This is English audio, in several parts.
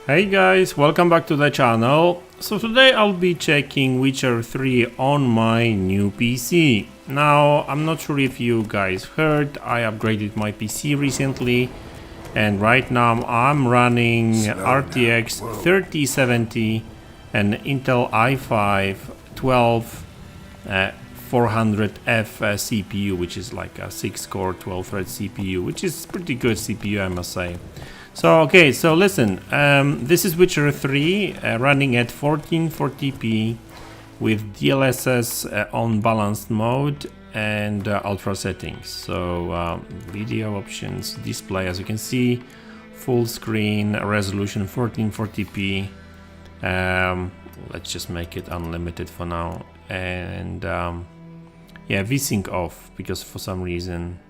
Hey guys, welcome back to the channel. So today I'll be checking Witcher 3 on my new PC. Now, I'm not sure if you guys heard, I upgraded my PC recently, and right now I'm running RTX 3070 and Intel i5 12 400F CPU, which is like a 6-core 12-thread CPU, which is pretty good CPU, I must say. So okay, so listen, this is Witcher 3 running at 1440p with DLSS on balanced mode and ultra settings. So video options, display, as you can see, full screen resolution 1440p. Let's just make it unlimited for now, and yeah, VSync off because for some reason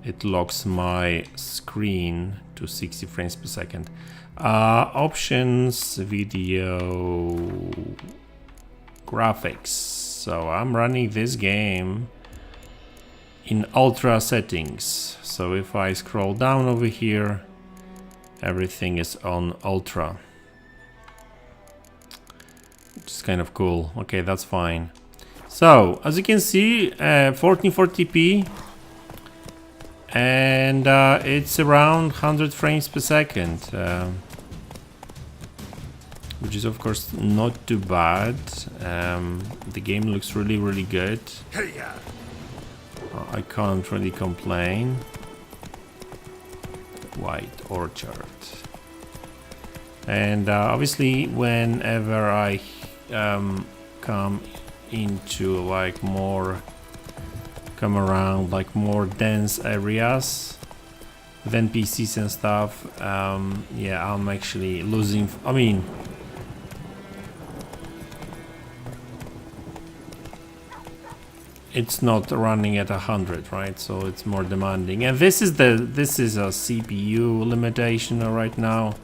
it locks my screen to 60 frames per second. Options, video, graphics. So I'm running this game in ultra settings. So if I scroll down over here, everything is on ultra, which is kind of cool. Okay, that's fine. So as you can see, 1440p, and it's around 100 frames per second, which is of course not too bad. The game looks really good. I can't really complain. White Orchard. And obviously whenever I come into like more more dense areas than PCs and stuff, yeah, I'm actually losing. I mean, it's not running at 100, right? So it's more demanding, and this is a CPU limitation right now,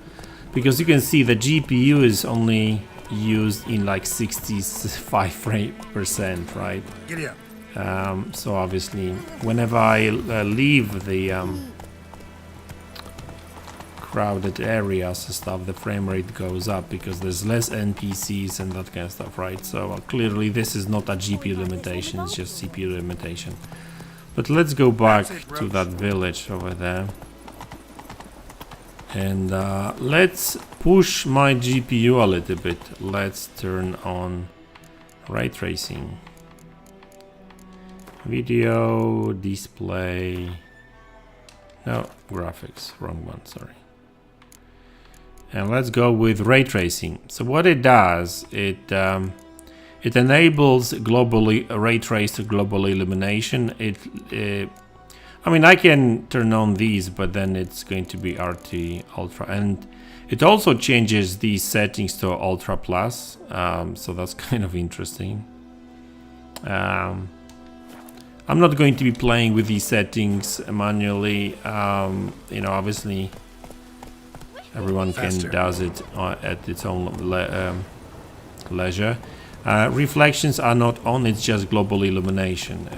because you can see the GPU is only used in like 65%, right? Giddy up. So obviously whenever I leave the crowded areas and stuff, the frame rate goes up because there's less NPCs and that kind of stuff, right? So clearly this is not a GPU limitation, it's just CPU limitation. But let's go back to that village over there, and let's push my GPU a little bit. Let's turn on ray tracing. Video, display, no, graphics, wrong one, sorry. And let's go with ray tracing. So what it does, it enables globally ray traced global illumination. I mean, I can turn on these, but then it's going to be RT Ultra, and it also changes these settings to Ultra Plus. So that's kind of interesting. I'm not going to be playing with these settings manually. You know, obviously everyone does it at its own leisure. Reflections are not on, it's just global illumination.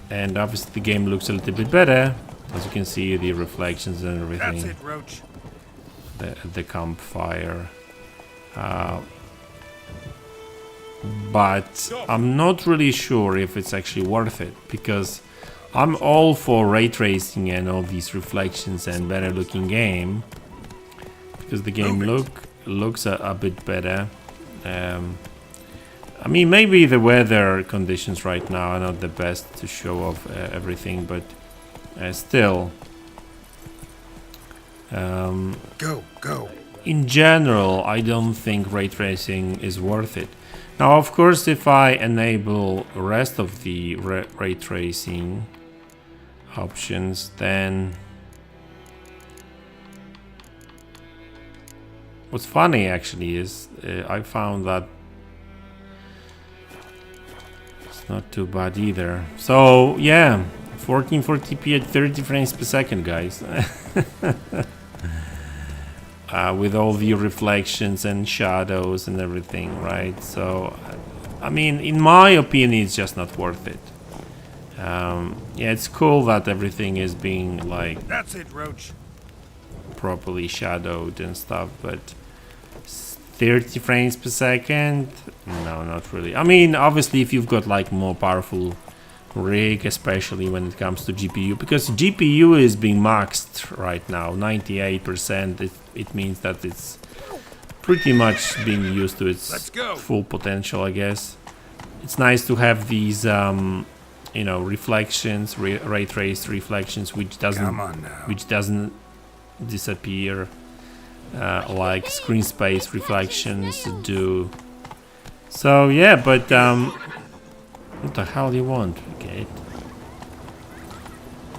And obviously the game looks a little bit better, as you can see, the reflections and everything. That's it, Roach. The campfire. But I'm not really sure if it's actually worth it, because I'm all for ray tracing and all these reflections and better looking game, because the game looks a bit better. I mean, maybe the weather conditions right now are not the best to show off everything, but still, Go. in general, I don't think ray tracing is worth it. Now, of course, if I enable the rest of the ray tracing options, then what's funny actually is I found that it's not too bad either. So yeah, 1440p at 30 frames per second, guys. With all the reflections and shadows and everything, right? So, I mean, in my opinion, it's just not worth it. Yeah, it's cool that everything is being like That's it, Roach. properly shadowed and stuff, but 30 frames per second, no, not really. I mean, obviously if you've got like more powerful rig, especially when it comes to GPU, because GPU is being maxed right now 98%. It means that it's pretty much being used to its full potential, I guess. It's nice to have these you know, reflections, ray traced reflections, which doesn't disappear like screen space reflections do. So yeah, but what the hell do you want? Okay.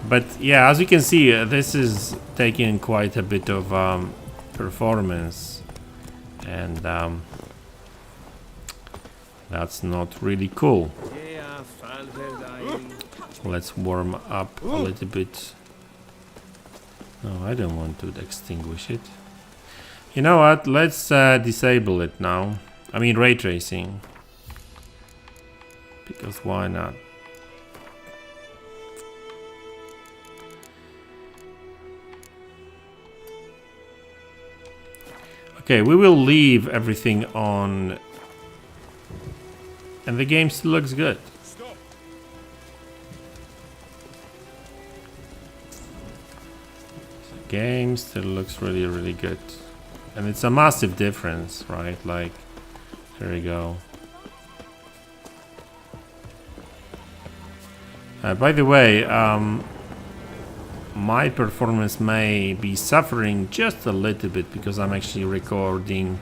But yeah, as you can see, this is taking quite a bit of performance, and that's not really cool. Let's warm up a little bit. No, I don't want to extinguish it. You know what? Let's disable it now. I mean ray tracing. Because why not? Okay, we will leave everything on. And the game still looks good. The game still looks really, really good. And it's a massive difference, right? Like, there you go. By the way, my performance may be suffering just a little bit because I'm actually recording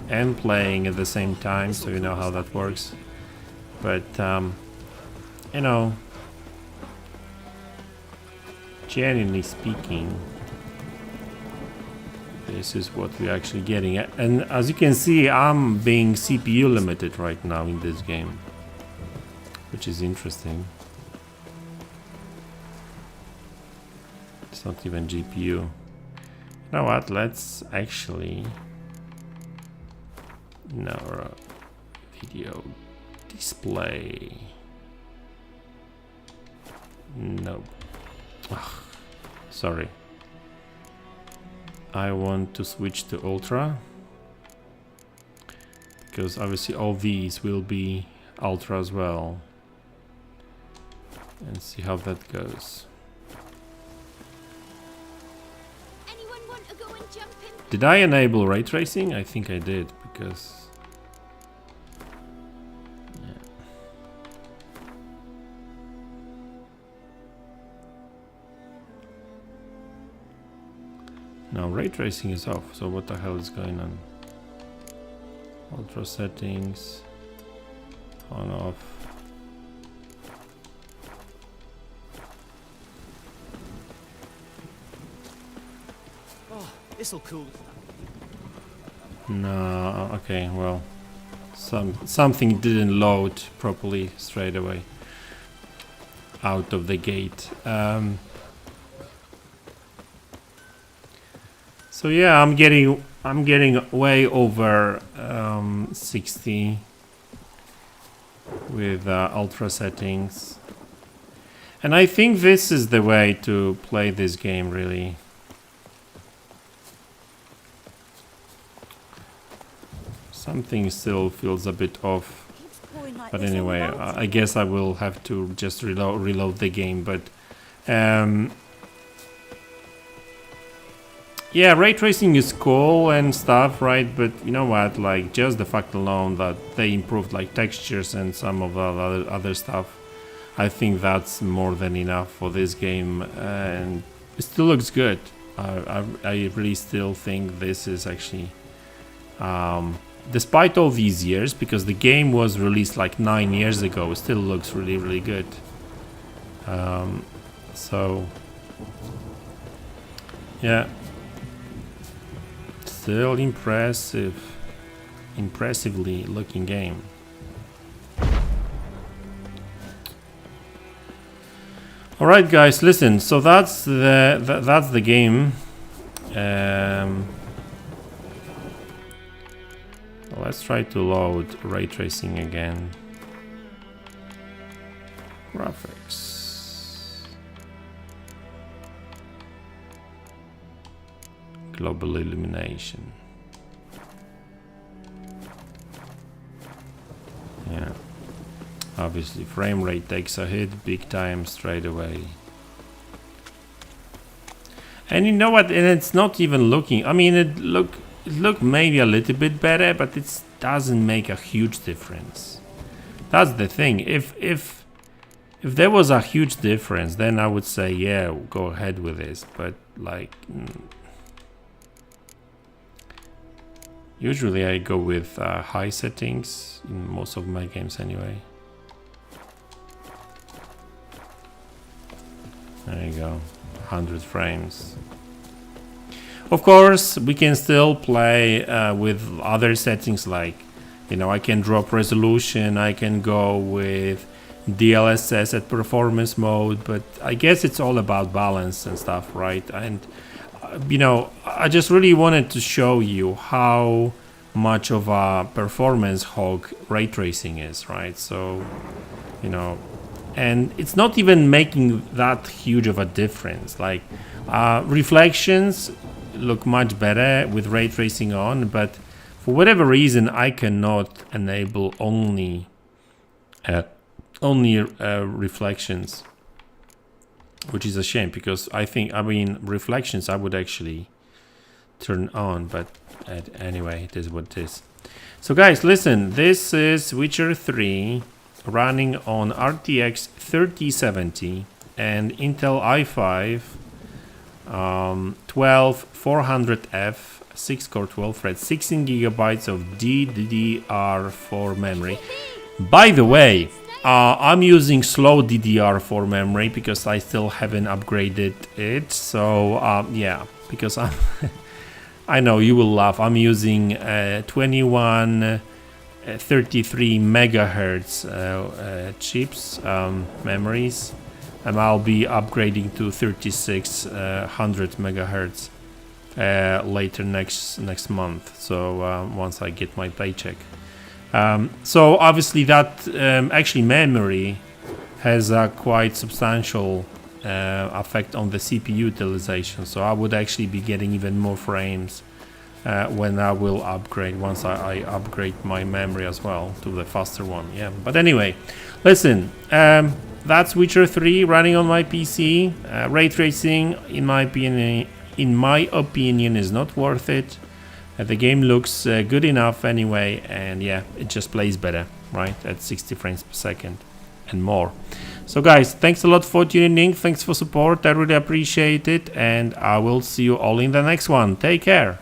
and playing at the same time, so you know how that works. But, you know, genuinely speaking, this is what we're actually getting. And as you can see, I'm being CPU limited right now in this game, which is interesting. It's not even GPU. You know what? Let's actually video display. No. Ugh. Sorry. I want to switch to Ultra because obviously all these will be Ultra as well, and see how that goes. Did I enable ray tracing? I think I did, because yeah. Now ray tracing is off, so what the hell is going on? Ultra settings on, off. This'll cool. No, okay, well, something didn't load properly straight away out of the gate. So yeah, I'm getting way over 60 with ultra settings, and I think this is the way to play this game, really. Something still feels a bit off, but anyway, I guess I will have to just reload the game. But yeah, ray tracing is cool and stuff, right? But you know what, like, just the fact alone that they improved like textures and some of the other stuff, I think that's more than enough for this game, and it still looks good. I really still think this is actually despite all these years, because the game was released like 9 years ago, it still looks really, really good. So yeah, still impressively looking game. All right, guys, listen. So that's the game. Let's try to load ray tracing again. Graphics. Global illumination. Yeah. Obviously, frame rate takes a hit big time straight away. And you know what? And it's not even looking. I mean, it look maybe a little bit better, but it doesn't make a huge difference. That's the thing. If there was a huge difference, then I would say, yeah, go ahead with this. But like, usually I go with high settings in most of my games anyway. There you go, 100 frames. Of course, we can still play with other settings, like, you know, I can drop resolution, I can go with DLSS at performance mode, but I guess it's all about balance and stuff, right? And, you know, I just really wanted to show you how much of a performance hog ray tracing is, right? So, you know, and it's not even making that huge of a difference. Like reflections look much better with ray tracing on, but for whatever reason I cannot enable only reflections, which is a shame, because I mean reflections I would actually turn on, but anyway, it is what it is. So guys, listen, this is Witcher 3 running on RTX 3070 and Intel i5 12400F 6-core 12 thread 16 gigabytes of DDR4 memory. By the way, I'm using slow DDR4 memory because I still haven't upgraded it. So yeah, because I'm I know you will laugh, I'm using 2133 megahertz chips, memories, and I'll be upgrading to 3600 megahertz later next month. So once I get my paycheck. So obviously that actually memory has a quite substantial effect on the CPU utilization. So I would actually be getting even more frames when I will upgrade, once I upgrade my memory as well to the faster one. Yeah, but anyway, listen, that's Witcher 3 running on my PC. Ray tracing, in my opinion, is not worth it. The game looks good enough anyway, and yeah, it just plays better, right, at 60 frames per second and more. So guys, thanks a lot for tuning in, thanks for support, I really appreciate it, and I will see you all in the next one. Take care.